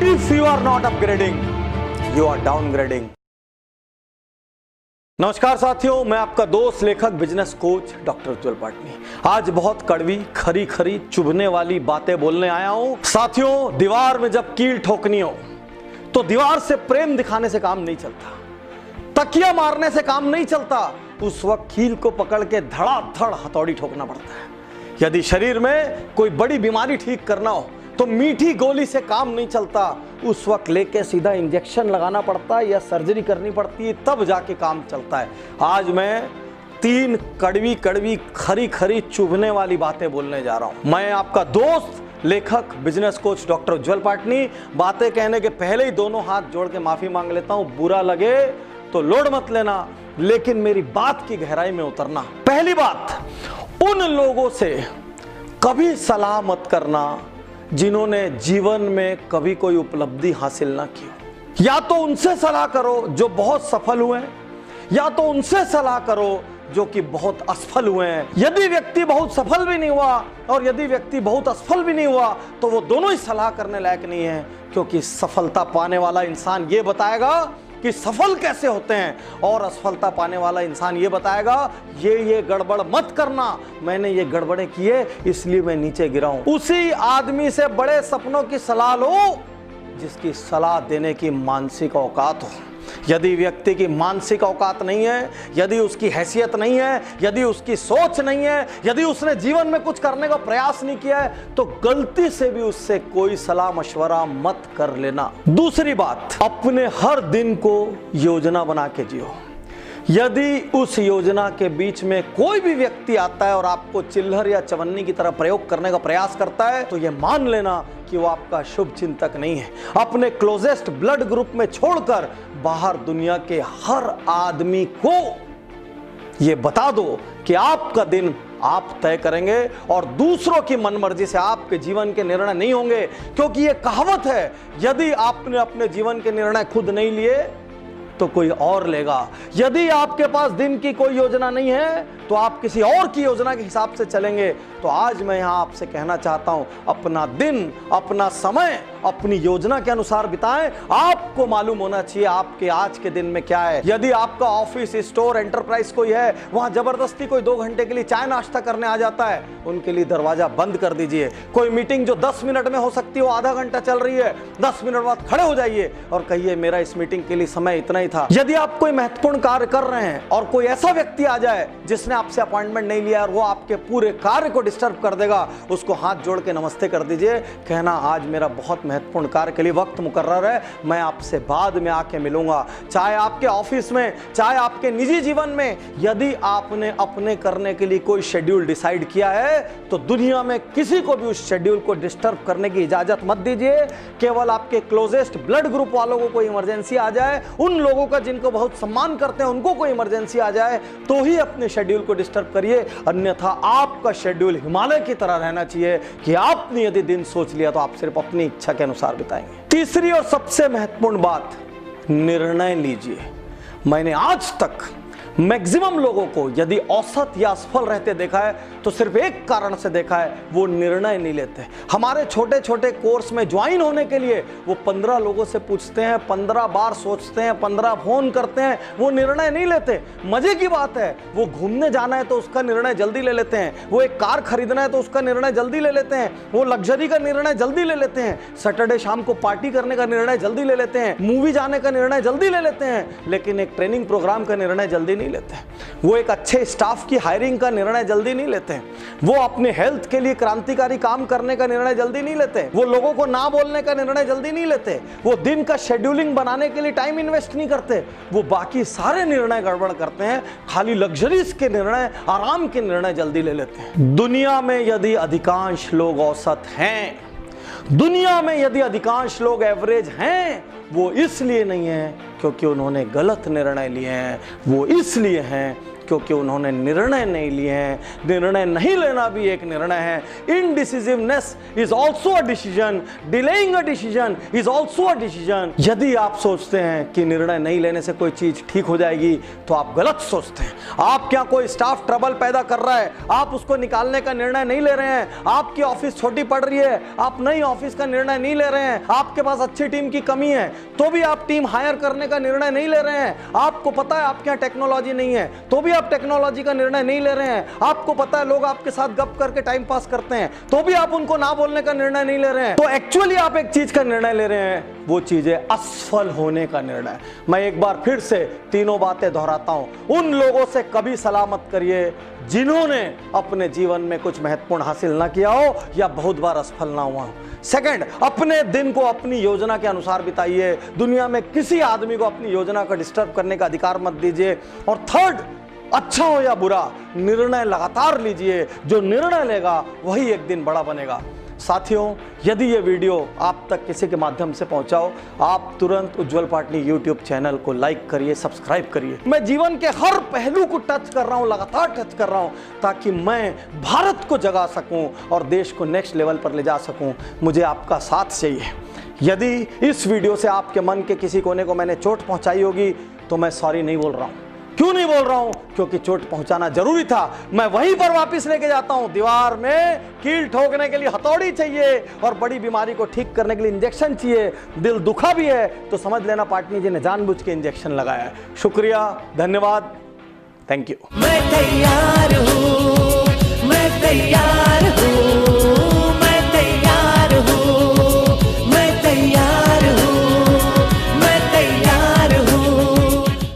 If you are not upgrading, you are downgrading. नमस्कार साथियों, मैं आपका दोस्त लेखक बिजनेस कोच डॉक्टर उज्जवल पाटनी। आज बहुत कड़वी खरी खरी चुभने वाली बातें बोलने आया हूं। साथियों, दीवार में जब कील ठोकनी हो तो दीवार से प्रेम दिखाने से काम नहीं चलता, तकिया मारने से काम नहीं चलता। उस वक्त कील को पकड़ के धड़ाधड़ हथौड़ी ठोकना पड़ता है। यदि शरीर में कोई बड़ी बीमारी ठीक करना हो तो मीठी गोली से काम नहीं चलता, उस वक्त लेके सीधा इंजेक्शन लगाना पड़ता है या सर्जरी करनी पड़ती है, तब जाके काम चलता है। आज मैं 3 कड़वी कड़वी खरी खरी चुभने वाली बातें बोलने जा रहा हूं। मैं आपका दोस्त लेखक बिजनेस कोच डॉक्टर उज्जवल पाटनी। बातें कहने के पहले ही दोनों हाथ जोड़ के माफी मांग लेता हूं। बुरा लगे तो लोड मत लेना, लेकिन मेरी बात की गहराई में उतरना। पहली बात, उन लोगों से कभी सलाह मत करना जिन्होंने जीवन में कभी कोई उपलब्धि हासिल ना की। या तो उनसे सलाह करो जो बहुत सफल हुए हैं, या तो उनसे सलाह करो जो कि बहुत असफल हुए हैं। यदि व्यक्ति बहुत सफल भी नहीं हुआ और यदि व्यक्ति बहुत असफल भी नहीं हुआ तो वो दोनों ही सलाह करने लायक नहीं है, क्योंकि सफलता पाने वाला इंसान ये बताएगा कि सफल कैसे होते हैं और असफलता पाने वाला इंसान ये बताएगा ये गड़बड़ मत करना, मैंने ये गड़बड़े किए इसलिए मैं नीचे गिरा हूं। उसी आदमी से बड़े सपनों की सलाह लो जिसकी सलाह देने की मानसिक औकात हो। यदि व्यक्ति की मानसिक औकात नहीं है, यदि उसकी हैसियत नहीं है, यदि उसकी सोच नहीं है, यदि उसने जीवन में कुछ करने का प्रयास नहीं किया है, तो गलती से भी उससे कोई सलाह मशवरा मत कर लेना। दूसरी बात, अपने हर दिन को योजना बना के जियो। यदि उस योजना के बीच में कोई भी व्यक्ति आता है और आपको चिल्हर या चवन्नी की तरह प्रयोग करने का प्रयास करता है, तो यह मान लेना कि वो आपका शुभ चिंतक नहीं है। अपने क्लोजेस्ट ब्लड ग्रुप में छोड़कर बाहर दुनिया के हर आदमी को ये बता दो कि आपका दिन आप तय करेंगे और दूसरों की मनमर्जी से आपके जीवन के निर्णय नहीं होंगे। क्योंकि ये कहावत है, यदि आपने अपने जीवन के निर्णय खुद नहीं लिए तो कोई और लेगा। यदि आपके पास दिन की कोई योजना नहीं है तो आप किसी और की योजना के हिसाब से चलेंगे। तो आज मैं यहां आपसे कहना चाहता हूं, अपना दिन, अपना समय अपनी योजना के अनुसार बिताएं। आपको मालूम होना चाहिए आपके आज के दिन में क्या है। यदि आपका ऑफिस, स्टोर, एंटरप्राइज कोई है, वहां जबरदस्ती कोई 2 घंटे के लिए चाय नाश्ता करने आ जाता है, उनके लिए दरवाजा बंद कर दीजिए। कोई मीटिंग जो 10 मिनट में हो सकती है वो आधा घंटा चल रही है, 10 मिनट बाद खड़े हो जाइए और कहिए मेरा इस मीटिंग के लिए समय इतना ही था। यदि आप कोई महत्वपूर्ण कार्य कर रहे हैं और कोई ऐसा व्यक्ति आ जाए जिसने आपसे अपॉइंटमेंट नहीं लिया और वो आपके पूरे कार्य को डिस्टर्ब कर देगा, उसको हाथ जोड़ के नमस्ते कर दीजिए। कहना, आज मेरा बहुत महत्वपूर्ण कार्य के लिए वक्त मुकर्रर है, मैं आपसे बाद में आके मिलूंगा। चाहे आपके ऑफिस में, चाहे आपके निजी जीवन में, यदि आपने अपने करने के लिए कोई शेड्यूल डिसाइड किया है तो दुनिया में किसी को भी उस शेड्यूल को डिस्टर्ब करने की इजाजत मत दीजिए। केवल आपके क्लोजेस्ट ब्लड ग्रुप वालों को कोई इमरजेंसी आ जाए, उन लोगों का जिनको बहुत सम्मान करते हैं उनको कोई इमरजेंसी आ जाए, तो ही अपने शेड्यूल को डिस्टर्ब करिए। अन्यथा आपका शेड्यूल हिमालय की तरह रहना चाहिए कि आपने यदि दिन सोच लिया तो आप सिर्फ अपनी इच्छा के अनुसार बिताएंगे। तीसरी और सबसे महत्वपूर्ण बात, निर्णय लीजिए। मैंने आज तक मैक्सिमम लोगों को यदि औसत या असफल रहते देखा है तो सिर्फ एक कारण से देखा है, वो निर्णय नहीं लेते। हमारे छोटे छोटे कोर्स में ज्वाइन होने के लिए वो 15 लोगों से पूछते हैं, 15 बार सोचते हैं, 15 फोन करते हैं, वो निर्णय नहीं लेते। मजे की बात है, वो घूमने जाना है तो उसका निर्णय जल्दी ले लेते हैं, वो एक कार खरीदना है तो उसका निर्णय जल्दी ले लेते हैं, वो लग्जरी का निर्णय जल्दी ले लेते हैं, सैटरडे शाम को पार्टी करने का निर्णय जल्दी ले लेते हैं, मूवी जाने का निर्णय जल्दी ले लेते हैं, लेकिन एक ट्रेनिंग प्रोग्राम का निर्णय जल्दी नहीं लेते। वो एक अच्छे स्टाफ की हायरिंग का निर्णय जल्दी नहीं लेते। वो अपने हेल्थ के लिए क्रांतिकारी काम करने का निर्णय जल्दी नहीं लेते। वो लोगों को ना बोलने का निर्णय जल्दी नहीं लेते। वो दिन का शेड्यूलिंग बनाने के लिए टाइम इन्वेस्ट नहीं करते। वो बाकी सारे निर्णय गड़बड़ करते हैं, खाली लग्जरीज के निर्णय, आराम के निर्णय जल्दी ले लेते हैं। दुनिया में यदि अधिकांश लोग औसत हैं, दुनिया में यदि अधिकांश लोग एवरेज हैं, वो इसलिए नहीं है क्योंकि उन्होंने गलत निर्णय लिए हैं, वो इसलिए हैं क्योंकि उन्होंने निर्णय नहीं लिए हैं। निर्णय नहीं लेना भी एक निर्णय है। Indecisiveness is also a decision, delaying a decision is also a decision. यदि आप सोचते हैं कि निर्णय नहीं लेने से कोई चीज ठीक हो जाएगी तो आप गलत सोचते हैं। आपके यहाँ कोई स्टाफ ट्रबल पैदा कर रहा है, आप उसको निकालने का निर्णय नहीं ले रहे हैं। आपकी ऑफिस छोटी पड़ रही है, आप नई ऑफिस का निर्णय नहीं ले रहे हैं। आपके पास अच्छी टीम की कमी है तो भी आप टीम हायर करने का निर्णय नहीं ले रहे हैं। आपको पता है आपके यहाँ टेक्नोलॉजी नहीं है तो भी आप टेक्नोलॉजी का निर्णय नहीं ले रहे हैं। आपको पता है लोग आपके साथ गप करके टाइम पास करते हैं तो भी आप उनको ना बोलने का निर्णय नहीं ले रहे हैं। तो एक्चुअली आप एक चीज का निर्णय ले रहे हैं, वो चीज है असफल होने का निर्णय। मैं एक बार फिर से तीनों बातें दोहराता हूं। उन लोगों से कभी सलाह मत करिए जिन्होंने अपने जीवन में कुछ महत्वपूर्ण हासिल ना किया हो या बहुत बार असफल ना हुआ हो। सेकंड, अपने दिन को अपनी योजना के अनुसार बिताइए। दुनिया में किसी आदमी को अपनी योजना को डिस्टर्ब करने का अधिकार मत दीजिए। और थर्ड, अच्छा हो या बुरा, निर्णय लगातार लीजिए। जो निर्णय लेगा वही एक दिन बड़ा बनेगा। साथियों, यदि ये वीडियो आप तक किसी के माध्यम से पहुंचाओ, आप तुरंत उज्जवल पाटनी यूट्यूब चैनल को लाइक करिए, सब्सक्राइब करिए। मैं जीवन के हर पहलू को टच कर रहा हूं, लगातार टच कर रहा हूं, ताकि मैं भारत को जगा सकूं और देश को नेक्स्ट लेवल पर ले जा सकूं। मुझे आपका साथ चाहिए। यदि इस वीडियो से आपके मन के किसी कोने को मैंने चोट पहुंचाई होगी तो मैं सॉरी नहीं बोल रहा हूं। क्यों नहीं बोल रहा हूं? क्योंकि चोट पहुंचाना जरूरी था। मैं वहीं पर वापस लेके जाता हूं। दीवार में कील ठोकने के लिए हथौड़ी चाहिए और बड़ी बीमारी को ठीक करने के लिए इंजेक्शन चाहिए। दिल दुखा भी है तो समझ लेना पाटनी जी ने जानबूझ के इंजेक्शन लगाया है। शुक्रिया, धन्यवाद, थैंक यू। मैं तैयार हूं, मैं तैयार